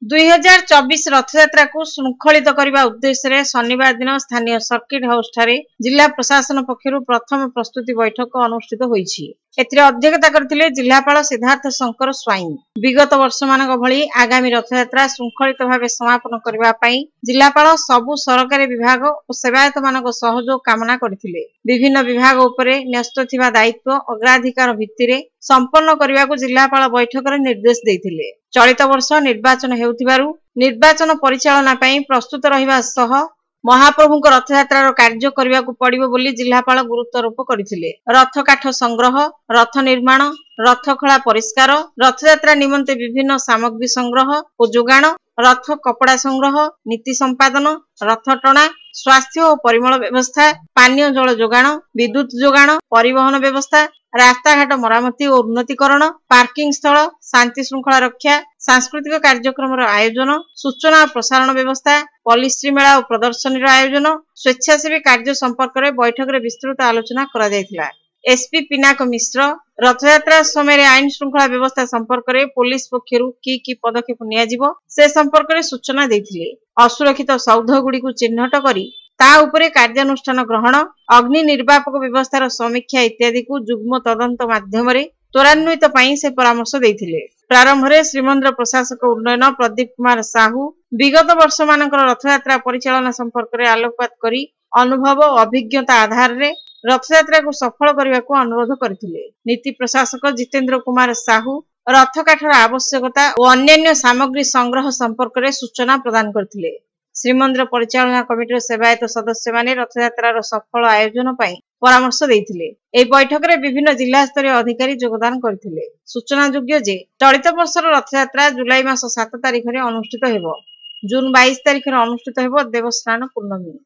2024 रथयात्रा को श्रृंखलित करने उद्देश्य शनिवार दिन स्थानीय सर्किट हाउस ठारे जिला प्रशासन पक्षर प्रथम प्रस्तुति बैठक अनुष्ठित होईछि। एथिरे अध्यक्षता करथिले जिलापाल सिद्धार्थ शंकर स्वाई। विगत वर्ष मानक भली आगामी रथयात्रा श्रृंखलित भाव समापन करबा पई जिलापाल सबु सरकारी विभाग और सेवायत मानक सहयोग कामना करथिले। विभिन्न विभाग उपरे न्यस्त थिबा दायित्व अग्राधिकार भित्तिरे संपन्न करने को जिलापाल बैठक में निर्देश देथिले। चलित वर्ष निर्वाचन हेउथिबारु निर्वाचन परिचालना पई प्रस्तुत रहिबा सह महाप्रभु रथयात्रार कार्य करने को पड़िबो बोली जिलापाल गुरुत्वारोप करथिले। रथ काठ संग्रह, रथ निर्माण, रथखला परिष्कार, रथयात्रा निमंते विभिन्न सामग्री संग्रह और जोगाण, रथ कपड़ा संग्रह, नीति संपादन, रथ टणा, स्वास्थ्य और परिमल व्यवस्था, पानीय जल जोगाण, विद्युत जोगाण, परिवहन व्यवस्था, रास्ता घाट मरामती और उन्नतीकरण, पार्किंग स्थल, शांति श्रृंखला रक्षा, सांस्कृतिक कार्यक्रम आयोजन, सूचना और प्रसारण व्यवस्था, पॉलिश्री मेला और प्रदर्शनी आयोजन, स्वेच्छासेवी कार्य संपर्क में बैठक में विस्तृत आलोचना करा जायथिला। एसपी पिनाक मिश्र रथयात्रा समय आईन श्रृंखला व्यवस्था संपर्क में पुलिस पक्षर की पदक्षेप नियाजिबो से संपर्क में सूचना देथिले। असुरक्षित सौध गुड़ी को चिन्हट करी ता उपरे कार्यानुष्ठान ग्रहण, अग्नि निर्वापक व्यवस्थार समीक्षा इत्यादि को जुग्म तदंत माध्यम त्वरान्वित पई से परामर्श देथिले। प्रारंभ में श्रीमंदिर प्रशासक उन्नयन प्रदीप कुमार साहू विगत वर्ष मानकर रथयात्रा परिचालना संपर्क में आलोकपात करी अनुभव और अभिज्ञता आधार रे रथयात्रा को सफल करने को अनुरोध करथिले। नीति प्रशासक जितेंद्र कुमार साहू रथ काठर आवश्यकता और अन्य सामग्री संग्रह संपर्क में सूचना प्रदान करथिले। श्रीमंदिर परिचालना कमिटी सेवायत सदस्य माने रथयात्रार सफल आयोजन पई परामर्श देथिले। एही बैठक में विभिन्न जिला स्तरीय अधिकारी योगदान करथिले। सूचना योग्य जे चलित वर्षर रथयात्रा जुलाई मास 7 तारिख रे अनुष्ठित हेबो। जून 22 तारिख रे अनुष्ठित हेबो देवस्नान पूर्णमी।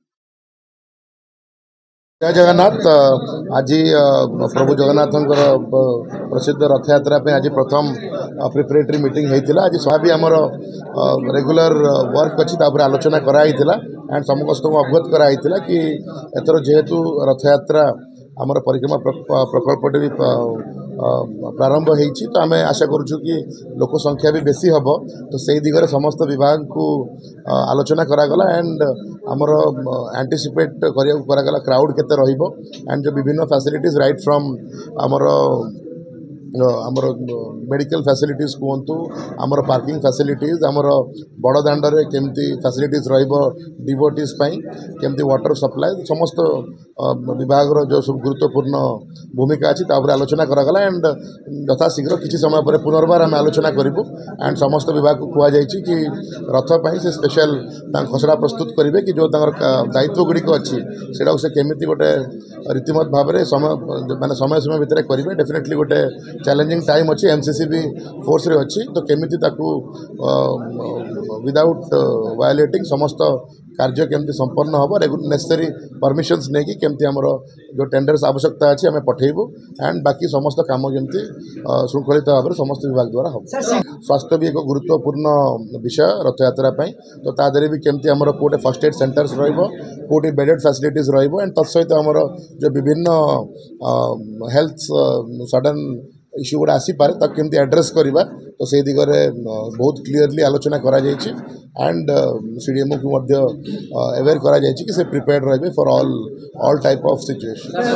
जय जगन्नाथ। आज प्रभु जगन्नाथ प्रसिद्ध रथयात्रा आज प्रथम प्रिपरेटरी मीटिंग होता। आज सभी आमर रेगुलर वर्क अच्छी आलोचना कराई एंड समस्त को अवगत कराई कि एथर जेहेतु रथयात्रा आमर परिक्रमा प्रकल्पटे भी प्रारंभ होती तो आम आशा करुँ कि लोक संख्या भी बेसी हम तो से दिगरे समस्त विभाग को आलोचना करागला एंड आमर एंटीसिपेट करागला क्राउड केते रहिबो एंड जो विभिन्न फैसिलिटीज राइट फ्रॉम आमर मेडिकल फैसिलिटीज कहतु आमर पार्किंग फैसिलिटीज आमर बड़ दांडे केमती फैसिलिटीज रहिबो डिवोटीज पई केमती वाटर सप्लाई समस्त विभाग जो सब गुरुत्वपूर्ण भूमिका अच्छी आलोचना करागला एंड यथाशीघ्र किसी समय पर पुनर्बार आम आलोचना करूँ एंड समस्त विभाग को कहुई कि रथ पर से स्पेशल खसड़ा प्रस्तुत करेंगे कि जो दायित्व गुड़िक अच्छी से से केमी गोटे रीतिमत भाव में समय समय भितर करेंगे। डेफिनेटली गोटे चैलेंजिंग टाइम अच्छी एमसीसी भी फोर्स रे अच्छी तो केमिति ताकू विदाउट वायोलेटिंग समस्त कार्य केमती संपन्न हम नेसेसरी परमिशंस नहीं कि केमती आमर जो टेंडर्स आवश्यकता अच्छी आम पठेबू एंड बाकी समस्त काम केमती श्रृंखलित भाव में समस्त विभाग द्वारा हम। स्वास्थ्य भी एक गुरुत्वपूर्ण विषय रथयात्रा तो तादरे भी केमती आमर कोटे फर्स्ट एड सेंटर्स रोटे बेडेड फैसिलिटीज एंड तत्सहित आमर जो विभिन्न हेल्थ सडन इश्यू गुड़ा आसीपे तक केमती एड्रेस करवा तो से दिगरे बहुत क्लीयरली आलोचना करा जायछि एंड सीडीएमओ को अवेयर करा जायछि कि से प्रिपेयर्ड रहे for all type of situation.